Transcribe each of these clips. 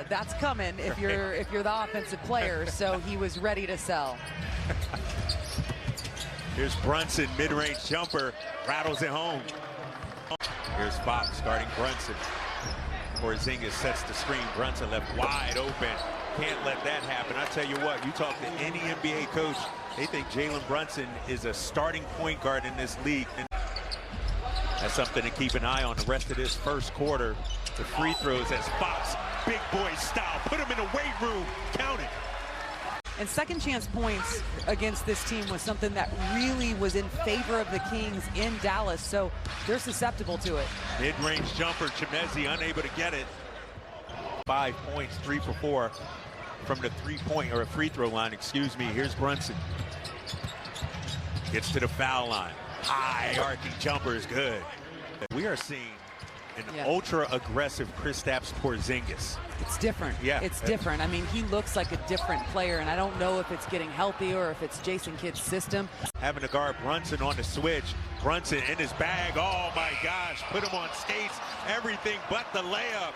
that's coming if you're the offensive player. So he was ready to sell. Here's Brunson, mid-range jumper, rattles it home. Here's Fox guarding Brunson. Porzingis sets the screen. Brunson left wide open. Can't let that happen. I tell you what, you talk to any NBA coach, they think Jalen Brunson is a starting point guard in this league. And that's something to keep an eye on the rest of this first quarter. The free throws as Fox, big boy style, put him in the weight room, count it. And second chance points against this team was something that really was in favor of the Kings in Dallas, so they're susceptible to it. Mid-range jumper, Chimezi unable to get it. 5 points, 3 for 4 from the free throw line, excuse me. Here's Brunson. Gets to the foul line. High arcing jumper is good. We are seeing an ultra-aggressive Kristaps Porzingis. It's different. Yeah. It's different. I mean, he looks like a different player, and I don't know if it's getting healthy or if it's Jason Kidd's system. Having to guard Brunson on the switch. Brunson in his bag. Oh, my gosh. Put him on skates. Everything but the layup.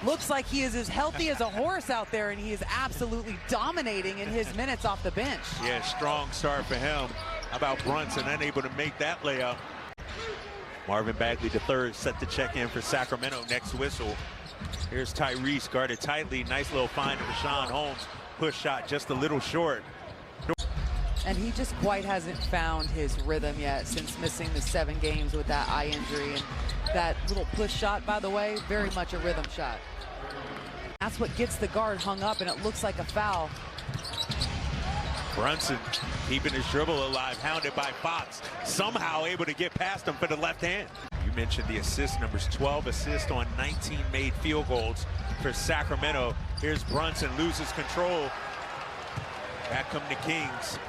Looks like he is as healthy as a horse out there, and he is absolutely dominating in his minutes off the bench. Yeah, strong start for him. How about Brunson unable to make that layup? Marvin Bagley III set to check in for Sacramento. Next whistle. Here's Tyrese guarded tightly. Nice little find to Richaun Holmes. Push shot just a little short. And he just quite hasn't found his rhythm yet since missing the 7 games with that eye injury. And that little push shot, by the way, very much a rhythm shot. That's what gets the guard hung up, and it looks like a foul. Brunson keeping his dribble alive, hounded by Fox. Somehow able to get past him for the left hand. You mentioned the assist numbers, 12 assists on 19 made field goals for Sacramento. Here's Brunson, loses control. Back come the Kings.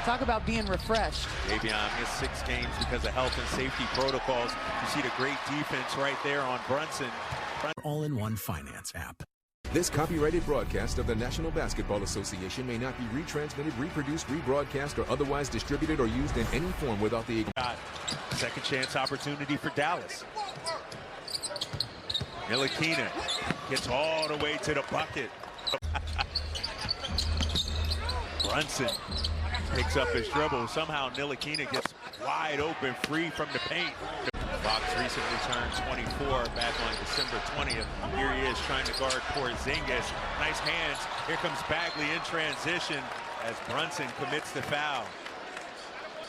Talk about being refreshed. Davion missed 6 games because of health and safety protocols. You see the great defense right there on Brunson. All-in-one finance app. This copyrighted broadcast of the National Basketball Association may not be retransmitted, reproduced, rebroadcast, or otherwise distributed or used in any form without the... Second chance opportunity for Dallas. Ntilikina gets all the way to the bucket. Brunson picks up his dribble. Somehow Ntilikina gets wide open, free from the paint. Fox recently turned 24 back on December 20th. Here he is trying to guard Porzingis. Nice hands. Here comes Bagley in transition as Brunson commits the foul.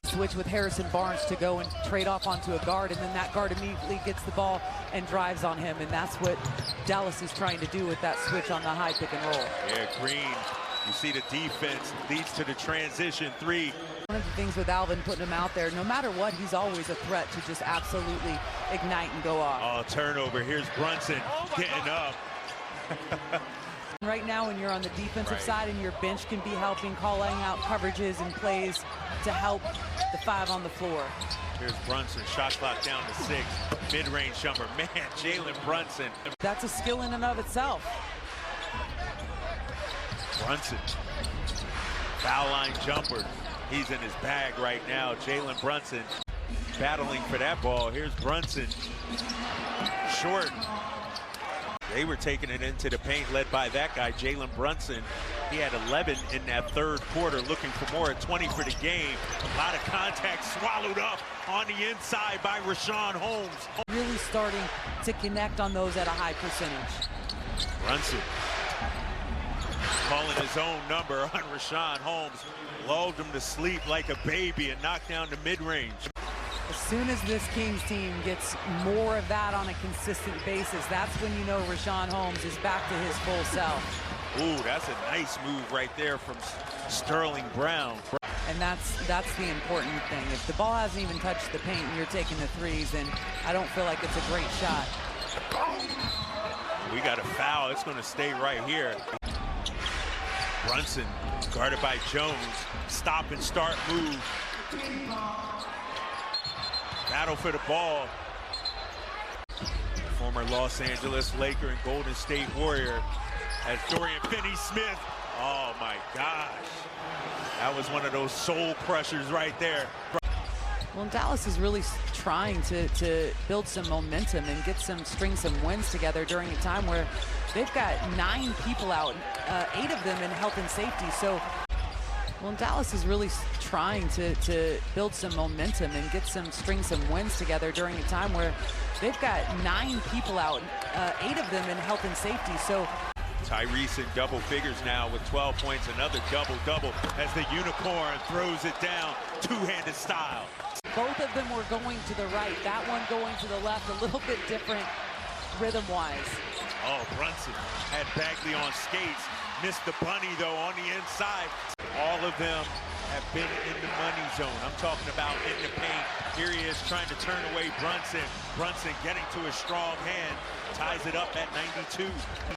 Switch with Harrison Barnes to go and trade off onto a guard, and then that guard immediately gets the ball and drives on him, and that's what Dallas is trying to do with that switch on the high pick and roll. Yeah, Green, you see the defense leads to the transition 3. One of the things with Alvin putting him out there, no matter what, he's always a threat to just absolutely ignite and go off. Oh, turnover. Here's Brunson getting up. Right now, when you're on the defensive side and your bench can be helping, calling out coverages and plays to help the 5 on the floor. Here's Brunson, shot clock down to 6. Mid-range jumper. Man, Jalen Brunson. That's a skill in and of itself. Brunson, foul line jumper. He's in his bag right now. Jalen Brunson battling for that ball. Here's Brunson. Short. They were taking it into the paint, led by that guy, Jalen Brunson. He had 11 in that third quarter, looking for more at 20 for the game. A lot of contact swallowed up on the inside by Richaun Holmes. Really starting to connect on those at a high percentage. Brunson calling his own number on Richaun Holmes. Lulled him to sleep like a baby and knocked down the mid-range. As soon as this Kings team gets more of that on a consistent basis, that's when you know Richaun Holmes is back to his full self. Ooh, that's a nice move right there from Sterling Brown. And that's the important thing. If the ball hasn't even touched the paint and you're taking the threes, then I don't feel like it's a great shot. We got a foul. It's going to stay right here. Brunson guarded by Jones. Stop and start move. Battle for the ball. Former Los Angeles Laker and Golden State Warrior as Dorian Finney-Smith. Oh my gosh. That was one of those soul crushers right there. Well, Dallas is really trying to build some momentum and get string some wins together during a time where they've got 9 people out, 8 of them in health and safety. So, well, Dallas is really trying to build some momentum and get string some wins together during a time where they've got 9 people out, 8 of them in health and safety. So. Tyrese in double figures now with 12 points, another double-double as the unicorn throws it down, two-handed style. Both of them were going to the right, that one going to the left, a little bit different rhythm-wise. Oh, Brunson had Bagley on skates, missed the bunny though on the inside. All of them have been in the money zone. I'm talking about in the paint. Here he is trying to turn away Brunson. Brunson getting to his strong hand, ties it up at 92.